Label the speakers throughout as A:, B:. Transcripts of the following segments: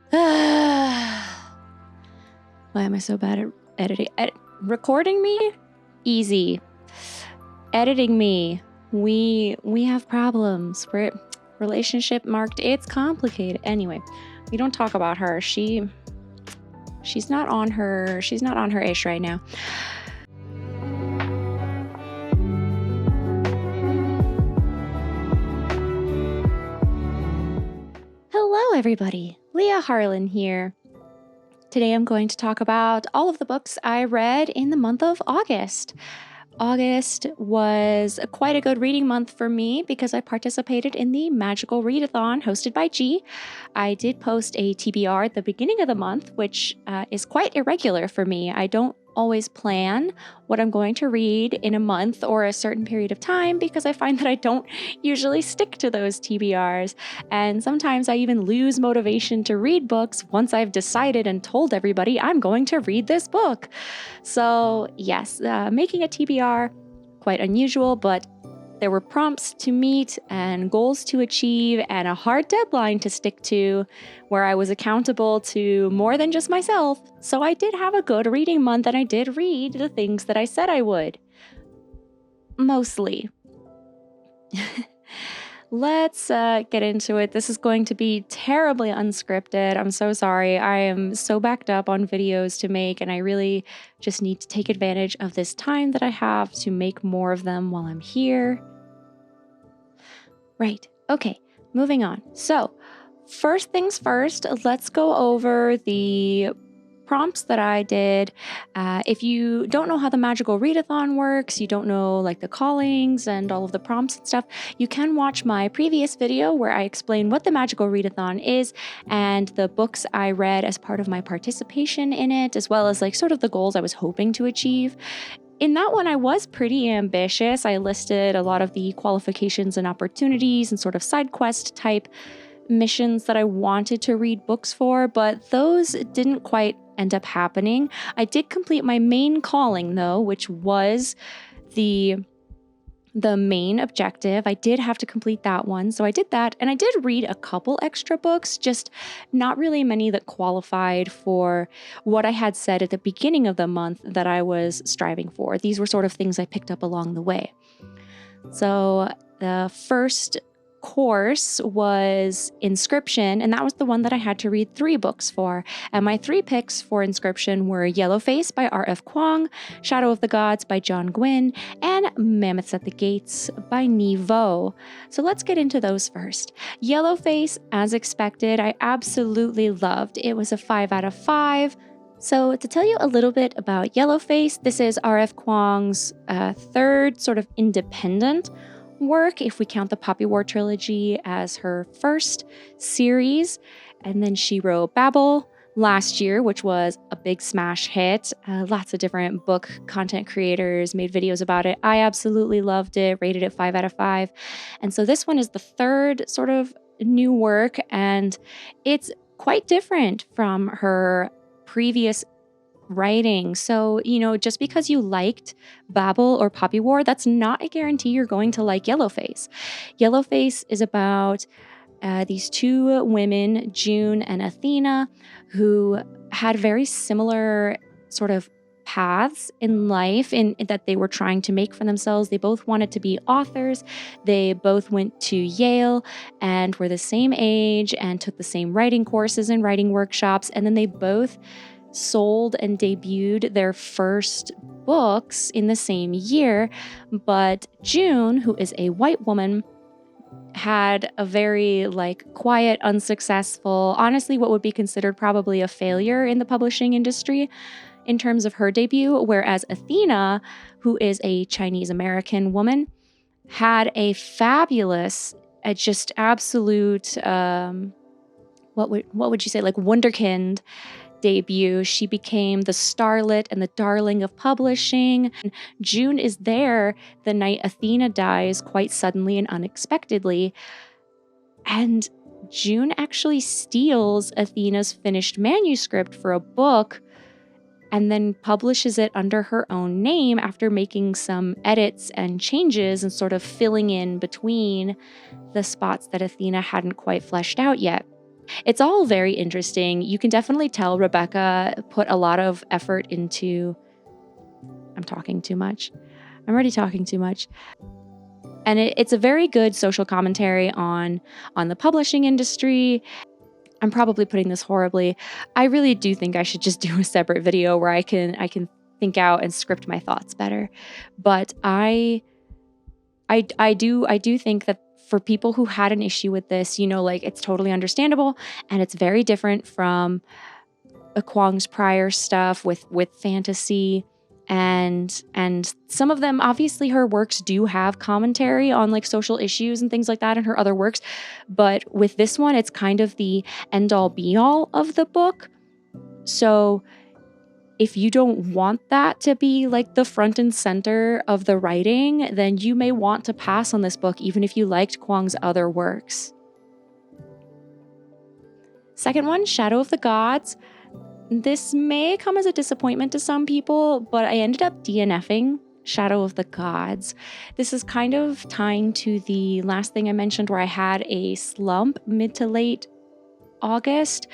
A: Why am I so bad at editing? Recording me? Easy. Editing me? We have problems. Relationship marked. It's complicated. Anyway, we don't talk about her. She's not on her ish right now. Hello, everybody. Leah Harlann here. Today I'm going to talk about all of the books I read in the month of August. August was quite a good reading month for me because I participated in the Magical Readathon hosted by G. I did post a TBR at the beginning of the month, which is quite irregular for me. I don't always plan what I'm going to read in a month or a certain period of time because I find that I don't usually stick to those TBRs. And sometimes I even lose motivation to read books once I've decided and told everybody I'm going to read this book. So yes, making a TBR, quite unusual, but there were prompts to meet and goals to achieve and a hard deadline to stick to where I was accountable to more than just myself. So I did have a good reading month and I did read the things that I said I would. Mostly. Let's get into it. This is going to be terribly unscripted. I'm so sorry. I am so backed up on videos to make, and I really just need to take advantage of this time that I have to make more of them while I'm here. Right. Okay. Moving on. So, first things first, let's go over the prompts that I did. If you don't know how the Magical Readathon works, you don't know like the callings and all of the prompts and stuff, you can watch my previous video where I explain what the Magical Readathon is and the books I read as part of my participation in it, as well as like sort of the goals I was hoping to achieve. In that one, I was pretty ambitious. I listed a lot of the qualifications and opportunities and sort of side quest type missions that I wanted to read books for, but those didn't quite end up happening. I did complete my main calling though, which was the main objective. I did have to complete that one. So I did that, and I did read a couple extra books, just not really many that qualified for what I had said at the beginning of the month that I was striving for. These were sort of things I picked up along the way. So the first course was Inscription, and that was the one that I had to read 3 books for. And my 3 picks for Inscription were Yellowface by R.F. Kuang, Shadow of the Gods by John Gwynne, and Mammoths at the Gates by Niveau. So let's get into those first. Yellowface, as expected, I absolutely loved. It was a 5 out of 5. So to tell you a little bit about Yellowface, this is R.F. Kuang's third sort of independent work, if we count the Poppy War trilogy as her first series. And then she wrote Babel last year, which was a big smash hit. Lots of different book content creators made videos about it. I absolutely loved it, rated it 5 out of 5. And so this one is the third sort of new work, and it's quite different from her previous writing. So, just because you liked Babel or Poppy War, that's not a guarantee you're going to like Yellowface. Yellowface is about these 2 women, June and Athena, who had very similar sort of paths in life in that they were trying to make for themselves. They both wanted to be authors. They both went to Yale and were the same age and took the same writing courses and writing workshops. And then they both sold and debuted their first books in the same year. But June, who is a white woman, had a very quiet, unsuccessful, honestly, what would be considered probably a failure in the publishing industry in terms of her debut. Whereas Athena, who is a Chinese American woman, had a fabulous, just absolute, what would you say, wunderkind debut. She became the starlet and the darling of publishing. June is there the night Athena dies quite suddenly and unexpectedly. And June actually steals Athena's finished manuscript for a book and then publishes it under her own name after making some edits and changes and sort of filling in between the spots that Athena hadn't quite fleshed out yet. It's all very interesting. You can definitely tell Rebecca put a lot of effort into... I'm talking too much. I'm already talking too much. And it's a very good social commentary on the publishing industry. I'm probably putting this horribly. I really do think I should just do a separate video where I can think out and script my thoughts better. But I do think that for people who had an issue with this, like, it's totally understandable, and it's very different from Kwang's prior stuff with fantasy. And some of them, obviously her works do have commentary on like social issues and things like that in her other works. But with this one, it's kind of the end all be all of the book. So if you don't want that to be like the front and center of the writing, then you may want to pass on this book, even if you liked Kwang's other works. Second one, Shadow of the Gods. This may come as a disappointment to some people, but I ended up DNFing Shadow of the Gods. This is kind of tying to the last thing I mentioned where I had a slump mid to late August.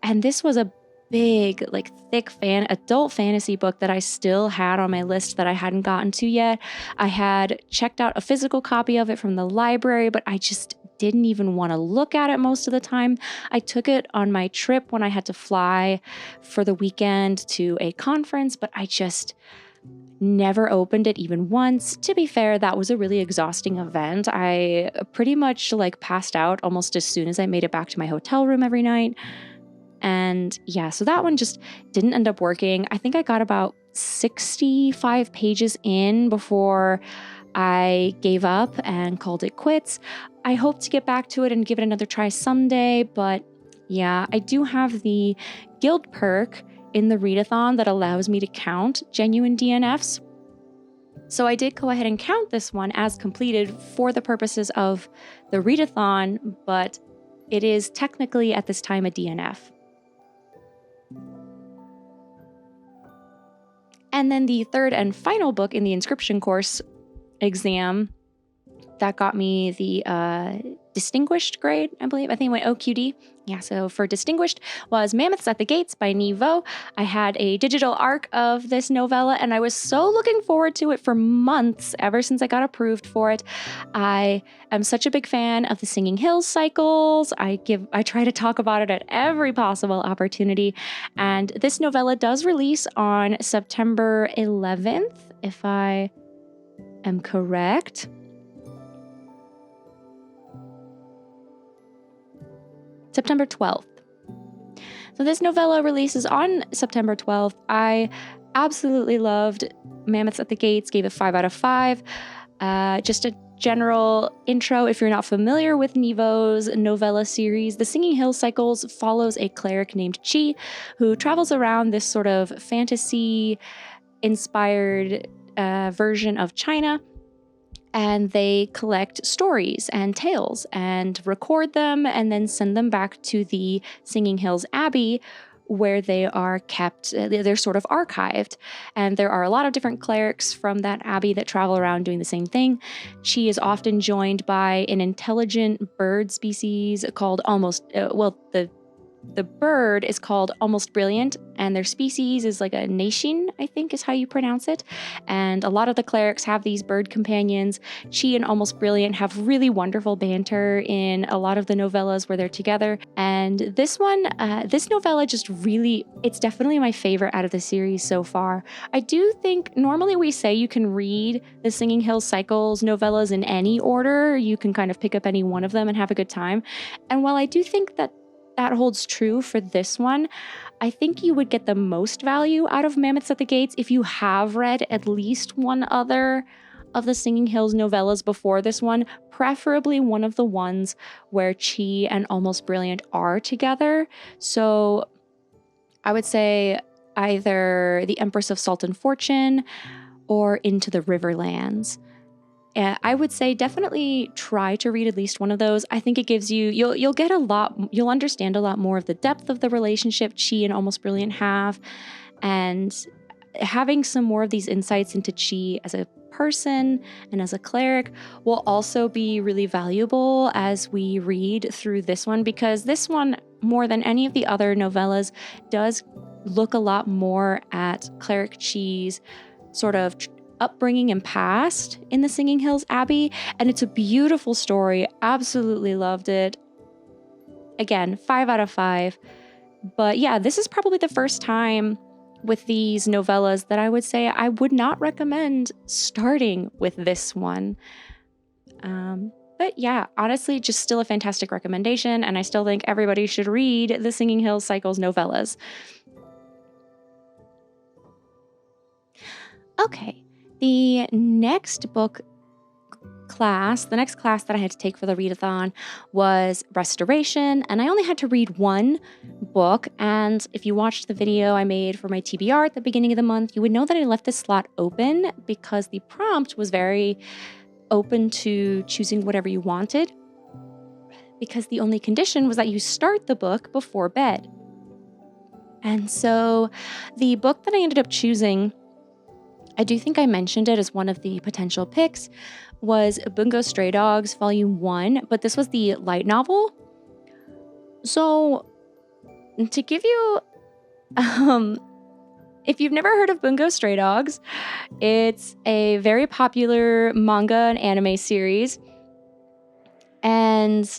A: And this was a big, like thick adult fantasy book that I still had on my list that I hadn't gotten to yet. I had checked out a physical copy of it from the library, but I just didn't even want to look at it most of the time. I took it on my trip when I had to fly for the weekend to a conference, but I just never opened it even once. To be fair, that was a really exhausting event. I pretty much like passed out almost as soon as I made it back to my hotel room every night. And yeah, so that one just didn't end up working. I think I got about 65 pages in before I gave up and called it quits. I hope to get back to it and give it another try someday, but yeah, I do have the guild perk in the readathon that allows me to count genuine DNFs. So I did go ahead and count this one as completed for the purposes of the readathon, but it is technically at this time a DNF. And then the third and final book in the inscription course exam that got me the distinguished grade, I believe. I think it went OQD. Yeah, so for distinguished was Mammoths at the Gates by Nevo. I had a digital arc of this novella, and I was so looking forward to it for months, ever since I got approved for it. I am such a big fan of the Singing Hills cycles. I try to talk about it at every possible opportunity. And this novella does release on September 11th, if I am correct. September 12th. So this novella releases on September 12th. I absolutely loved Mammoths at the Gates, gave it 5 out of 5. Just a general intro, if you're not familiar with Nevo's novella series, the Singing Hills Cycles follows a cleric named Chi, who travels around this sort of fantasy-inspired version of China, and they collect stories and tales and record them and then send them back to the Singing Hills Abbey, where they are kept. They're sort of archived. And there are a lot of different clerics from that abbey that travel around doing the same thing. She is often joined by an intelligent bird species called the bird is called Almost Brilliant, and their species is like a Nation, I think is how you pronounce it. And a lot of the clerics have these bird companions. Chi and Almost Brilliant have really wonderful banter in a lot of the novellas where they're together. And this novella just really, it's definitely my favorite out of the series so far. I do think normally we say you can read the Singing Hills Cycles novellas in any order. You can kind of pick up any one of them and have a good time. And while I do think that holds true for this one, I think you would get the most value out of Mammoths at the Gates if you have read at least one other of the Singing Hills novellas before this one, preferably one of the ones where Chi and Almost Brilliant are together. So I would say either The Empress of Salt and Fortune or Into the Riverlands. I would say definitely try to read at least one of those. I think it gives you'll get you'll understand a lot more of the depth of the relationship Chi and Almost Brilliant have, and having some more of these insights into Chi as a person and as a cleric will also be really valuable as we read through this one, because this one, more than any of the other novellas, does look a lot more at Cleric Chi's sort of upbringing and past in the Singing Hills Abbey, and it's a beautiful story. Absolutely loved it. Again, 5 out of 5. But yeah, this is probably the first time with these novellas that I would say I would not recommend starting with this one. But yeah, honestly, just still a fantastic recommendation, and I still think everybody should read the Singing Hills Cycles novellas. Okay, the next class that I had to take for the readathon was Restoration, and I only had to read one book. And if you watched the video I made for my TBR at the beginning of the month, you would know that I left this slot open because the prompt was very open to choosing whatever you wanted, because the only condition was that you start the book before bed. And so the book that I ended up choosing, I do think I mentioned it as one of the potential picks, was Bungo Stray Dogs Volume 1, but this was the light novel. So to give you, if you've never heard of Bungo Stray Dogs, it's a very popular manga and anime series. And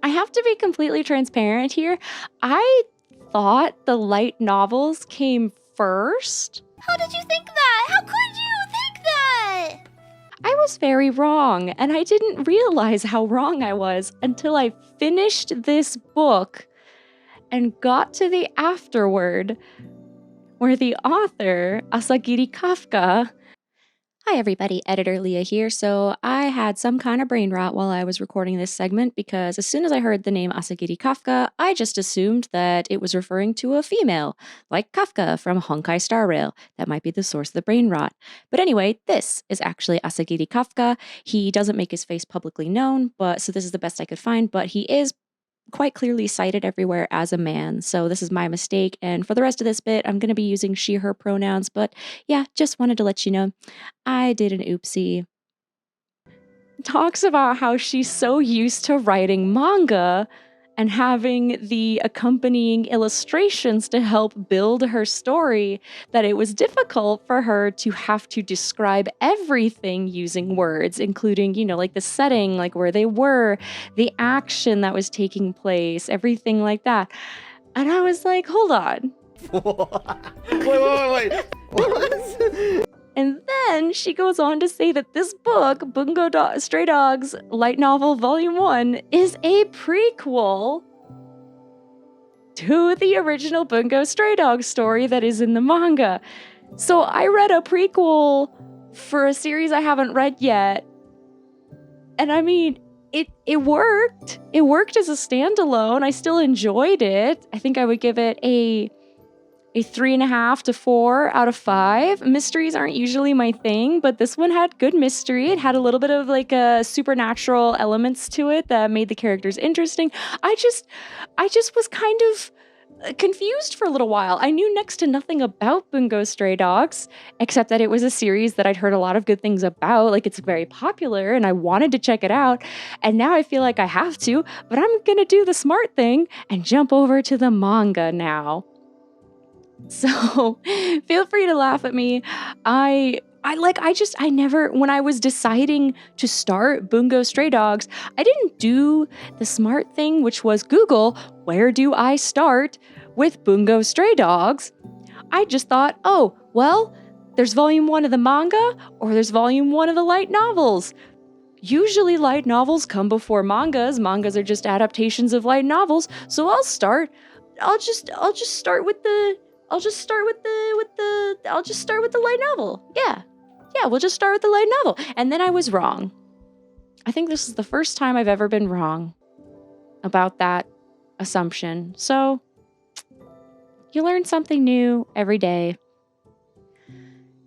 A: I have to be completely transparent here. I thought the light novels came first.
B: How did you think that? How could you think that?
A: I was very wrong, and I didn't realize how wrong I was until I finished this book and got to the afterword, where the author, Asagiri Kafka... Hi everybody, Editor Leah here. So I had some kind of brain rot while I was recording this segment, because as soon as I heard the name Asagiri Kafka, I just assumed that it was referring to a female, like Kafka from Honkai Star Rail. That might be the source of the brain rot. But anyway, this is actually Asagiri Kafka. He doesn't make his face publicly known, so this is the best I could find, but he is quite clearly cited everywhere as a man, so this is my mistake, and for the rest of this bit, I'm going to be using she, her pronouns, but yeah, just wanted to let you know I did an oopsie. Talks about how she's so used to writing manga and having the accompanying illustrations to help build her story that it was difficult for her to have to describe everything using words, including, like the setting, like where they were, the action that was taking place, everything like that. And I was like, hold on.
C: Wait. What?
A: And then she goes on to say that this book, Stray Dogs Light Novel Volume 1, is a prequel to the original Bungo Stray Dogs story that is in the manga. So I read a prequel for a series I haven't read yet. And I mean, it worked. It worked as a standalone. I still enjoyed it. I think I would give it a 3.5 to 4 out of 5. Mysteries aren't usually my thing, but this one had good mystery. It had a little bit of like a supernatural elements to it that made the characters interesting. I just was kind of confused for a little while. I knew next to nothing about Bungo Stray Dogs, except that it was a series that I'd heard a lot of good things about. Like, it's very popular and I wanted to check it out. And now I feel like I have to, but I'm gonna do the smart thing and jump over to the manga now. So feel free to laugh at me. I never, when I was deciding to start Bungo Stray Dogs, I didn't do the smart thing, which was Google, where do I start with Bungo Stray Dogs? I just thought, oh, well, there's volume 1 of the manga, or there's volume 1 of the light novels. Usually light novels come before mangas. Mangas are just adaptations of light novels. So I'll just start with the light novel. Yeah, we'll just start with the light novel. And then I was wrong. I think this is the first time I've ever been wrong about that assumption. So you learn something new every day.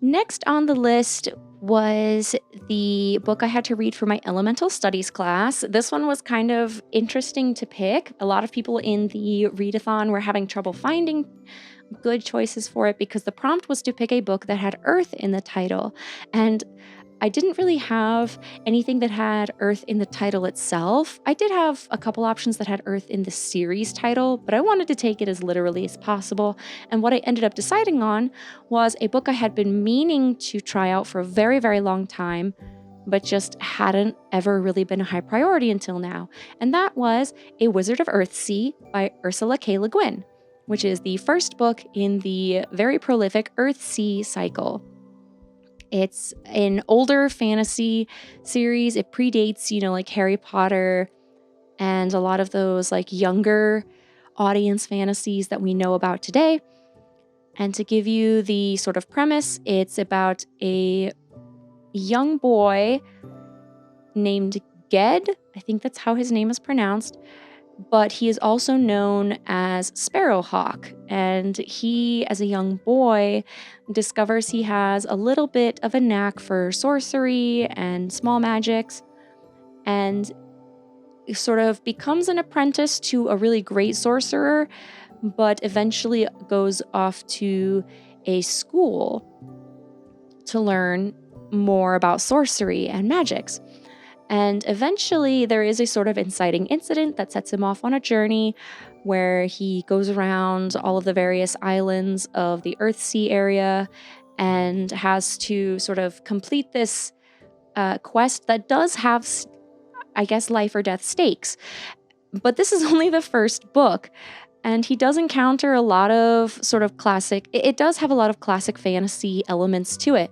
A: Next on the list was the book I had to read for my elemental studies class. This one was kind of interesting to pick. A lot of people in the readathon were having trouble finding good choices for it because the prompt was to pick a book that had Earth in the title. And I didn't really have anything that had Earth in the title itself. I did have a couple options that had Earth in the series title, but I wanted to take it as literally as possible. And what I ended up deciding on was a book I had been meaning to try out for a very, very long time, but just hadn't ever really been a high priority until now. And that was A Wizard of Earthsea by Ursula K. Le Guin, which is the first book in the very prolific Earthsea cycle. It's an older fantasy series. It predates, like Harry Potter and a lot of those like younger audience fantasies that we know about today. And to give you the sort of premise, it's about a young boy named Ged. I think that's how his name is pronounced. But he is also known as Sparrowhawk, and he, as a young boy, discovers he has a little bit of a knack for sorcery and small magics, and sort of becomes an apprentice to a really great sorcerer, but eventually goes off to a school to learn more about sorcery and magics. And eventually there is a sort of inciting incident that sets him off on a journey where he goes around all of the various islands of the Earthsea area and has to sort of complete this quest that does have, I guess, life or death stakes. But this is only the first book. And he does encounter a lot of sort of classic, it does have a lot of classic fantasy elements to it,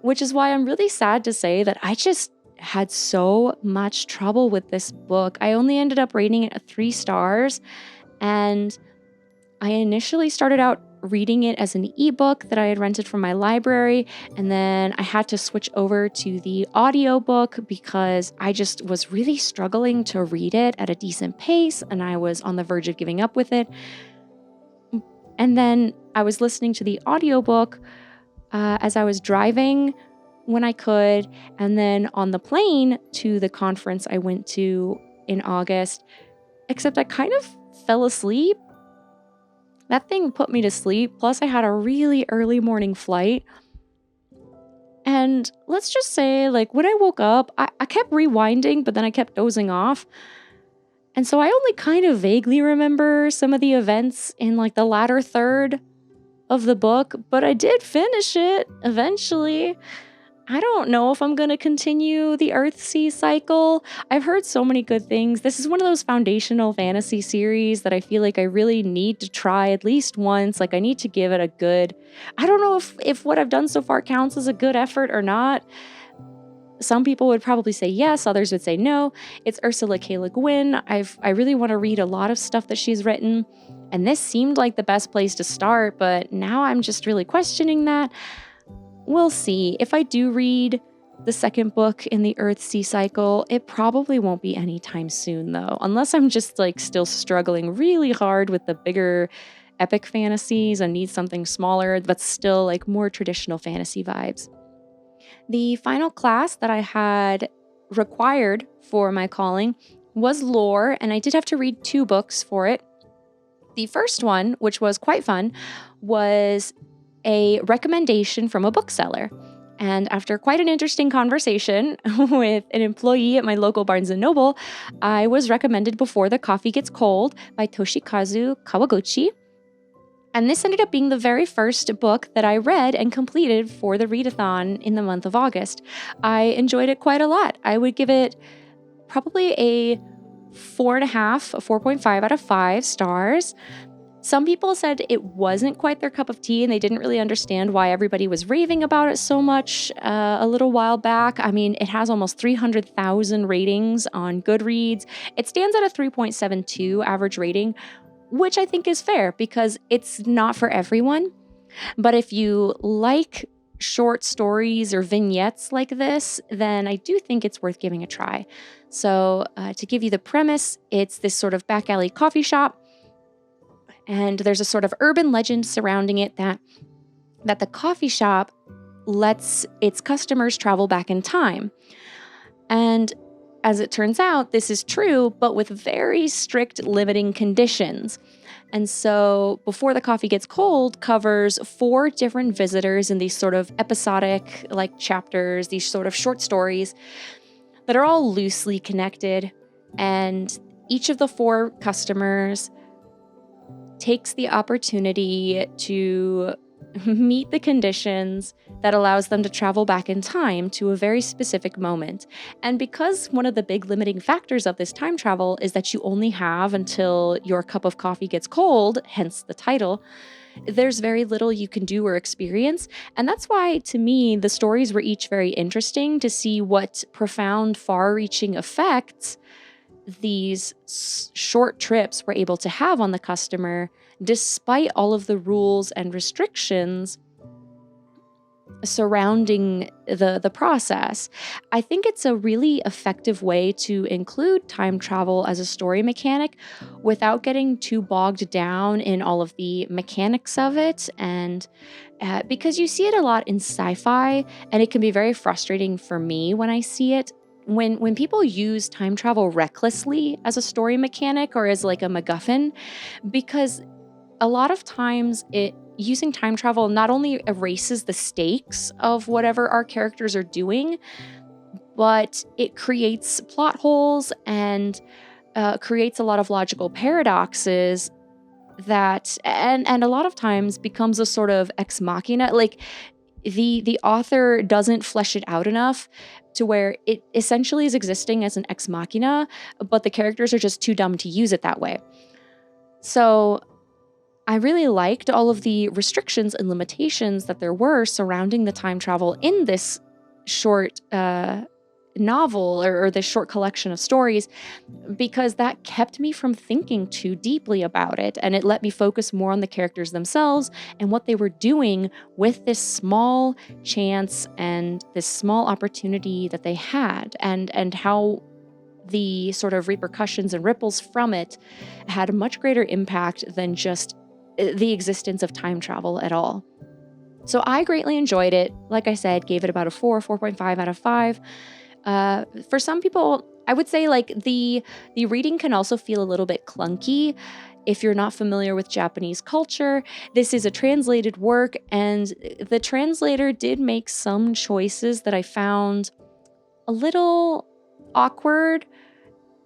A: which is why I'm really sad to say that I just had so much trouble with this book. I only ended up rating it 3 stars, and I initially started out reading it as an ebook that I had rented from my library, and then I had to switch over to the audiobook because I just was really struggling to read it at a decent pace, and I was on the verge of giving up with it. And then I was listening to the audiobook as I was driving when I could, and then on the plane to the conference I went to in August, except I kind of fell asleep. That thing put me to sleep, plus I had a really early morning flight. And let's just say, like, when I woke up, I kept rewinding, but then I kept dozing off. And so I only kind of vaguely remember some of the events in, like, the latter third of the book, but I did finish it eventually. I don't know if I'm going to continue the Earthsea cycle. I've heard so many good things. This is one of those foundational fantasy series that I feel like I really need to try at least once. Like, I need to give it a good... I don't know if what I've done so far counts as a good effort or not. Some people would probably say yes, others would say no. It's Ursula K. Le Guin. I really want to read a lot of stuff that she's written, and this seemed like the best place to start, but now I'm just really questioning that. We'll see. If I do read the second book in the Earthsea cycle, it probably won't be anytime soon, though, unless I'm just like still struggling really hard with the bigger epic fantasies and need something smaller, but still like more traditional fantasy vibes. The final class that I had required for my calling was lore, and I did have to read 2 books for it. The first one, which was quite fun, was a recommendation from a bookseller. And after quite an interesting conversation with an employee at my local Barnes & Noble, I was recommended Before the Coffee Gets Cold by Toshikazu Kawaguchi. And this ended up being the very first book that I read and completed for the readathon in the month of August. I enjoyed it quite a lot. I would give it probably a 4.5 out of 5 stars. Some people said it wasn't quite their cup of tea and they didn't really understand why everybody was raving about it so much a little while back. I mean, it has almost 300,000 ratings on Goodreads. It stands at a 3.72 average rating, which I think is fair because it's not for everyone. But if you like short stories or vignettes like this, then I do think it's worth giving a try. So to give you the premise, it's this sort of back alley coffee shop. And there's a sort of urban legend surrounding it that the coffee shop lets its customers travel back in time. And as it turns out, this is true, but with very strict limiting conditions. And so Before the Coffee Gets Cold covers 4 different visitors in these sort of episodic chapters, these sort of short stories that are all loosely connected. And each of the 4 customers takes the opportunity to meet the conditions that allows them to travel back in time to a very specific moment. And because one of the big limiting factors of this time travel is that you only have until your cup of coffee gets cold, hence the title, there's very little you can do or experience. And that's why, to me, the stories were each very interesting to see what profound, far-reaching effects these short trips were able to have on the customer, despite all of the rules and restrictions surrounding the process. I think it's a really effective way to include time travel as a story mechanic without getting too bogged down in all of the mechanics of it. And because you see it a lot in sci-fi, and it can be very frustrating for me when I see it. When people use time travel recklessly as a story mechanic or as a MacGuffin, because a lot of times using time travel not only erases the stakes of whatever our characters are doing, but it creates plot holes and creates a lot of logical paradoxes that, and a lot of times becomes a sort of ex machina. The author doesn't flesh it out enough to where it essentially is existing as an ex machina, but the characters are just too dumb to use it that way. So I really liked all of the restrictions and limitations that there were surrounding the time travel in this short novel or this short collection of stories, because that kept me from thinking too deeply about it, and it let me focus more on the characters themselves and what they were doing with this small chance and this small opportunity that they had, and how the sort of repercussions and ripples from it had a much greater impact than just the existence of time travel at all. So I greatly enjoyed it. Like I said, gave it about a 4.5 out of 5. For some people, I would say the reading can also feel a little bit clunky if you're not familiar with Japanese culture. This is a translated work, and the translator did make some choices that I found a little awkward.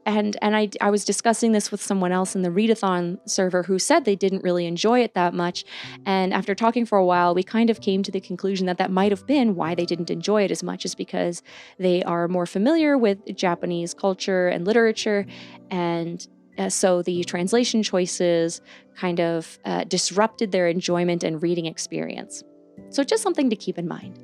A: And I was discussing this with someone else in the readathon server who said they didn't really enjoy it that much. And after talking for a while, we kind of came to the conclusion that might have been why they didn't enjoy it as much, is because they are more familiar with Japanese culture and literature. And so the translation choices kind of disrupted their enjoyment and reading experience. So just something to keep in mind.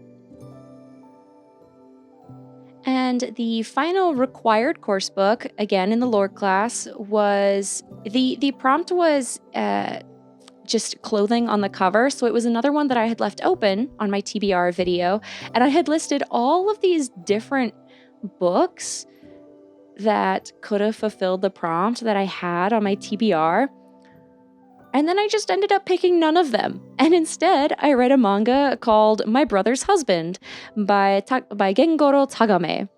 A: And the final required course book, again in the lore class, was the prompt was just clothing on the cover. So it was another one that I had left open on my TBR video. And I had listed all of these different books that could have fulfilled the prompt that I had on my TBR. And then I just ended up picking none of them. And instead, I read a manga called My Brother's Husband by Gengoro Tagame,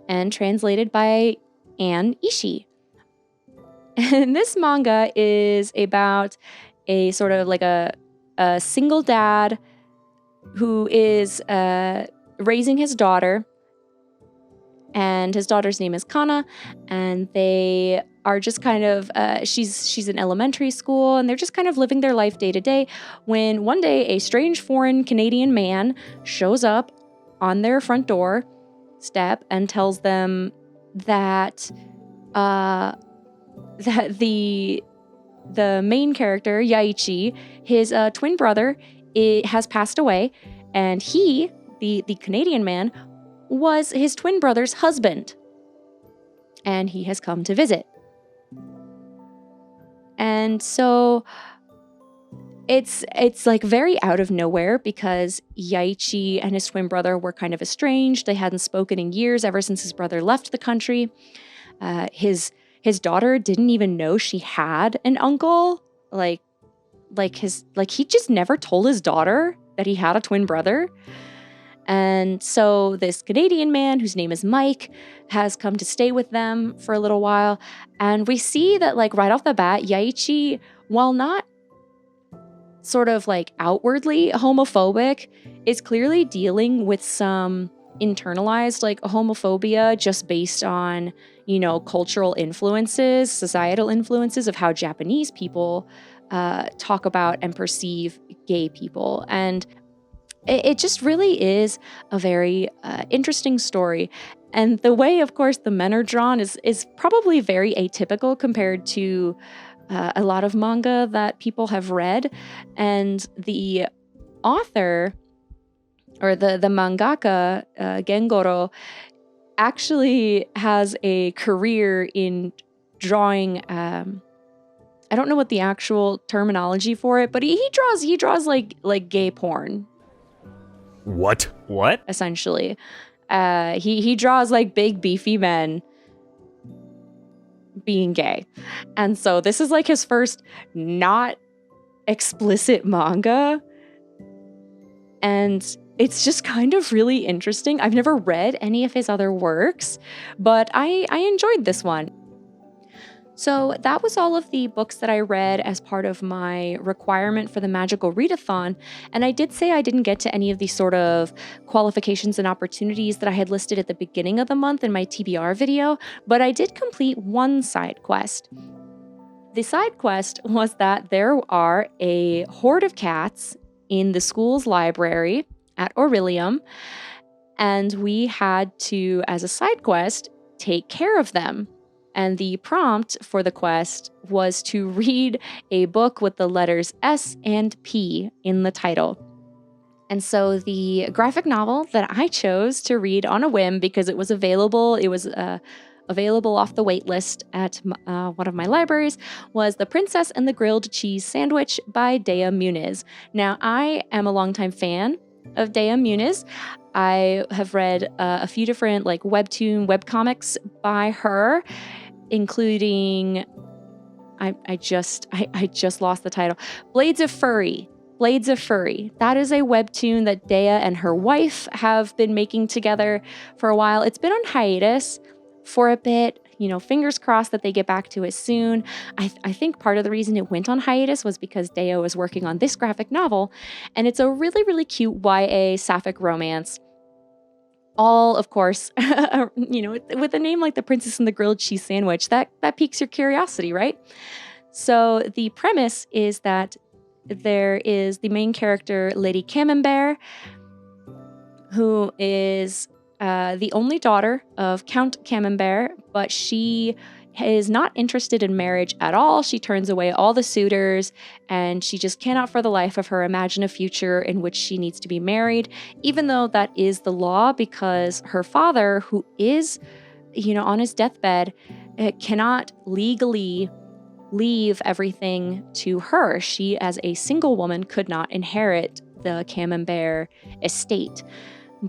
A: and translated by Anne Ishii. And this manga is about a sort of a single dad who is raising his daughter. And his daughter's name is Kana, and they are just kind of, she's in elementary school, and they're just kind of living their life day to day, when one day a strange foreign Canadian man shows up on their front door step and tells them that the main character, Yaichi, his twin brother, has passed away, and he, the Canadian man, was his twin brother's husband, and he has come to visit. And so it's very out of nowhere, because Yaichi and his twin brother were kind of estranged. They hadn't spoken in years, ever since his brother left the country. His daughter didn't even know she had an uncle. He just never told his daughter that he had a twin brother. And so this Canadian man, whose name is Mike, has come to stay with them for a little while. And we see that, like, right off the bat, Yaichi, while not sort of like outwardly homophobic, is clearly dealing with some internalized like homophobia just based on, you know, cultural influences, societal influences of how Japanese people talk about and perceive gay people. And it just really is a very interesting story. And the way, of course, the men are drawn is probably very atypical compared to a lot of manga that people have read. And the author, or the mangaka, Gengoro, actually has a career in drawing. I don't know what the actual terminology for it, but he draws like gay porn.
D: What?
A: Essentially, he draws like big beefy men being gay, and so this is like his first not explicit manga, and it's just kind of really interesting. I've never read any of his other works, but I enjoyed this one. So that was all of the books that I read as part of my requirement for the Magical Readathon. And I did say I didn't get to any of the sort of qualifications and opportunities that I had listed at the beginning of the month in my TBR video, but I did complete one side quest. The side quest was that there are a horde of cats in the school's library at Aurelium, and we had to, as a side quest, take care of them. And the prompt for the quest was to read a book with the letters S and P in the title. And so the graphic novel that I chose to read on a whim because it was available, available off the wait list at one of my libraries, was The Princess and the Grilled Cheese Sandwich by Dea Muniz. Now, I am a longtime fan of Dea Muniz. I have read a few different like webcomics by her, including I just lost the title. Blades of Furry. That is a webtoon that Dea and her wife have been making together for a while. It's been on hiatus for a bit. You know, fingers crossed that they get back to it soon. I think part of the reason it went on hiatus was because Dea was working on this graphic novel, and it's a really, really cute YA sapphic romance. All, of course, you know, with a name like The Princess and the Grilled Cheese Sandwich, that piques your curiosity, right? So the premise is that there is the main character, Lady Camembert, who is the only daughter of Count Camembert, but she is not interested in marriage at all. She turns away all the suitors, and she just cannot for the life of her imagine a future in which she needs to be married, even though that is the law, because her father, who is, you know, on his deathbed, cannot legally leave everything to her. She, as a single woman, could not inherit the Camembert estate.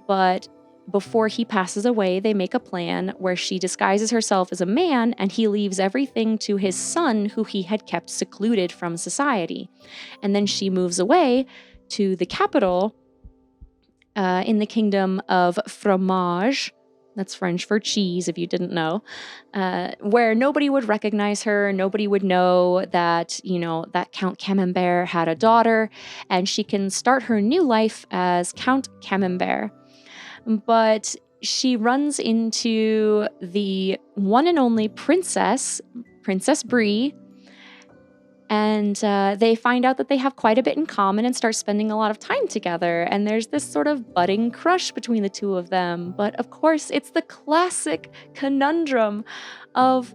A: But before he passes away, they make a plan where she disguises herself as a man and he leaves everything to his son, who he had kept secluded from society. And then she moves away to the capital in the kingdom of Fromage. That's French for cheese, if you didn't know, where nobody would recognize her. Nobody would know that, you know, that Count Camembert had a daughter, and she can start her new life as Count Camembert. But she runs into the one and only Princess Brie, and they find out that they have quite a bit in common and start spending a lot of time together. And there's this sort of budding crush between the two of them. But of course, it's the classic conundrum of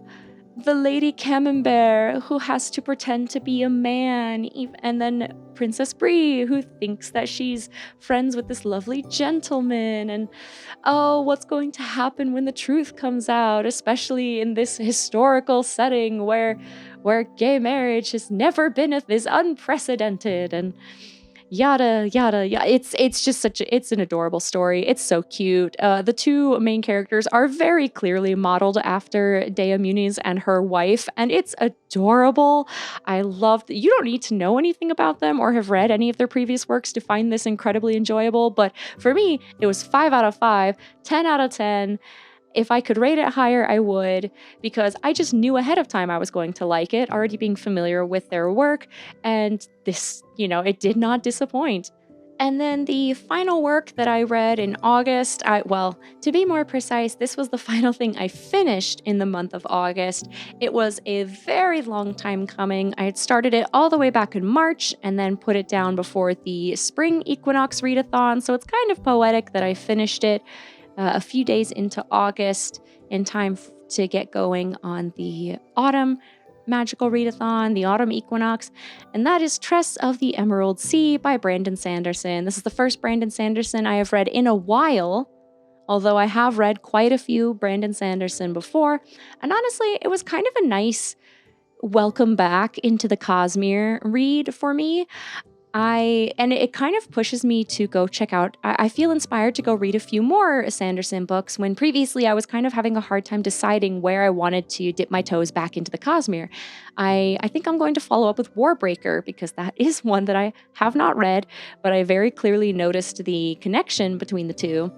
A: the Lady Camembert, who has to pretend to be a man, and then Princess Brie, who thinks that she's friends with this lovely gentleman, and oh, what's going to happen when the truth comes out, especially in this historical setting where gay marriage has never been is unprecedented. And yada yada yada. It's just it's an adorable story. It's so cute. The two main characters are very clearly modeled after Dea Muniz and her wife, and it's adorable. I loved. You don't need to know anything about them or have read any of their previous works to find this incredibly enjoyable, but for me, it was 5 out of 5, 10 out of 10. If I could rate it higher, I would, because I just knew ahead of time I was going to like it, already being familiar with their work, and this, it did not disappoint. And then the final work that I read in August, to be more precise, this was the final thing I finished in the month of August. It was a very long time coming. I had started it all the way back in March and then put it down before the spring equinox readathon, so it's kind of poetic that I finished it a few days into August in time to get going on the autumn magical readathon, the autumn equinox, and that is Tress of the Emerald Sea by Brandon Sanderson. This is the first Brandon Sanderson I have read in a while, although I have read quite a few Brandon Sanderson before, and honestly, it was kind of a nice welcome back into the Cosmere read for me. And it kind of pushes me to go check out. I feel inspired to go read a few more Sanderson books when previously I was kind of having a hard time deciding where I wanted to dip my toes back into the Cosmere. I think I'm going to follow up with Warbreaker because that is one that I have not read, but I very clearly noticed the connection between the two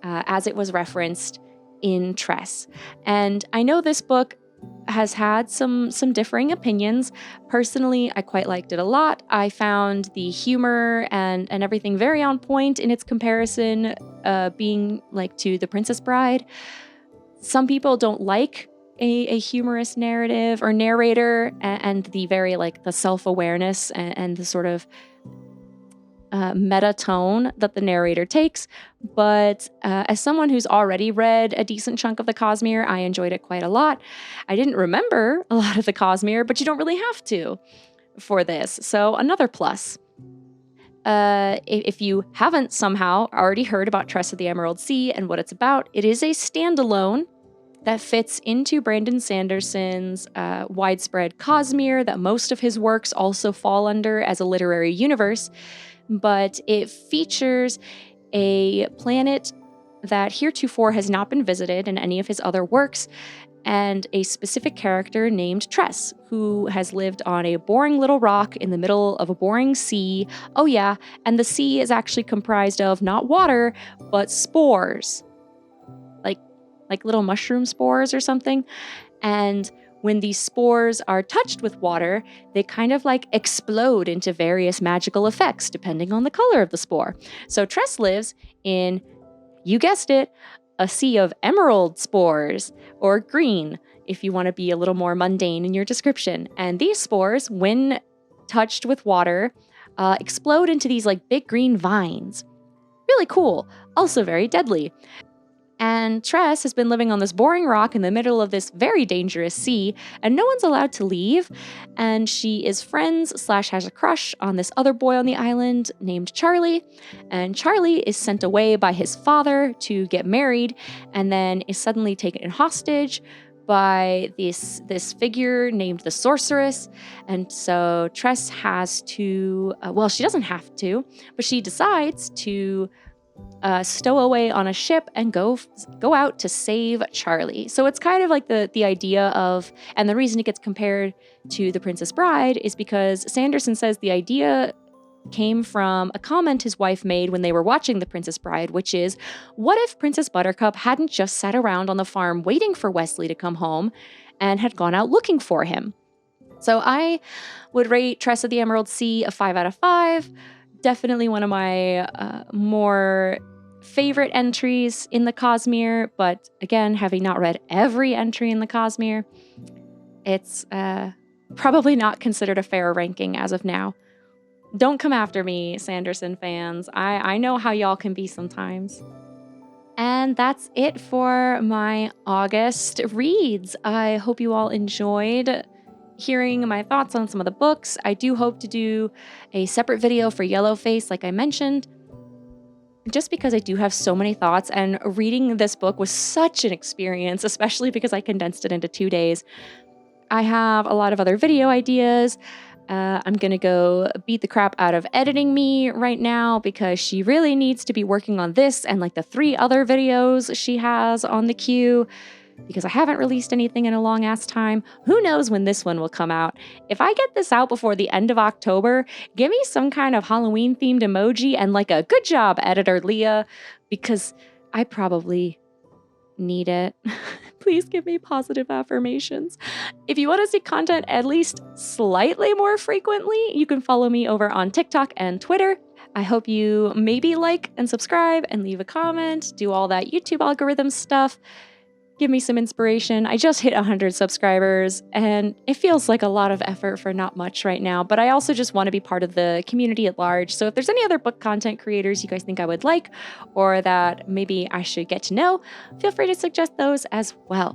A: as it was referenced in Tress. And I know this book has had some differing opinions. Personally, I quite liked it a lot. I found the humor and everything very on point in its comparison, being like to The Princess Bride. Some people don't like a humorous narrative or narrator and the very the self-awareness and the sort of meta tone that the narrator takes, but as someone who's already read a decent chunk of the Cosmere, I enjoyed it quite a lot. I didn't remember a lot of the Cosmere, but you don't really have to for this, so another plus. If you haven't somehow already heard about Tress of the Emerald Sea and what it's about, it is a standalone that fits into Brandon Sanderson's widespread Cosmere that most of his works also fall under as a literary universe. But it features a planet that heretofore has not been visited in any of his other works, and a specific character named Tress, who has lived on a boring little rock in the middle of a boring sea. Oh yeah, and the sea is actually comprised of not water, but spores. Like little mushroom spores or something. And when these spores are touched with water, they kind of explode into various magical effects depending on the color of the spore. So Tress lives in, you guessed it, a sea of emerald spores, or green, if you want to be a little more mundane in your description. And these spores, when touched with water, explode into these big green vines. Really cool, also very deadly. And Tress has been living on this boring rock in the middle of this very dangerous sea, and no one's allowed to leave. And she is friends / has a crush on this other boy on the island named Charlie. And Charlie is sent away by his father to get married, and then is suddenly taken hostage by this figure named the Sorceress. And so Tress has to, she doesn't have to, but she decides to stow away on a ship and go out to save Charlie. So it's kind of like the idea of, and the reason it gets compared to The Princess Bride is because Sanderson says the idea came from a comment his wife made when they were watching The Princess Bride, which is, what if Princess Buttercup hadn't just sat around on the farm waiting for Wesley to come home and had gone out looking for him? So I would rate Tress of the Emerald Sea a 5 out of 5. Definitely one of my more favorite entries in the Cosmere, but again, having not read every entry in the Cosmere, it's probably not considered a fair ranking as of now. Don't come after me, Sanderson fans. I know how y'all can be sometimes. And that's it for my August reads. I hope you all enjoyed hearing my thoughts on some of the books. I do hope to do a separate video for Yellowface, like I mentioned, just because I do have so many thoughts, and reading this book was such an experience, especially because I condensed it into 2 days. I have a lot of other video ideas. I'm going to go beat the crap out of editing me right now because she really needs to be working on this and like the 3 other videos she has on the queue because I haven't released anything in a long ass time. Who knows when this one will come out? If I get this out before the end of October, give me some kind of Halloween themed emoji and like a good job, editor Leah, because I probably need it. Please give me positive affirmations. If you want to see content at least slightly more frequently, you can follow me over on TikTok and Twitter. I hope you maybe like and subscribe and leave a comment, do all that YouTube algorithm stuff. Give me some inspiration. I just hit 100 subscribers and it feels like a lot of effort for not much right now, but I also just want to be part of the community at large. So if there's any other book content creators you guys think I would like or that maybe I should get to know, feel free to suggest those as well.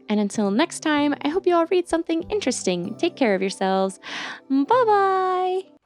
A: And until next time, I hope you all read something interesting. Take care of yourselves. Bye-bye.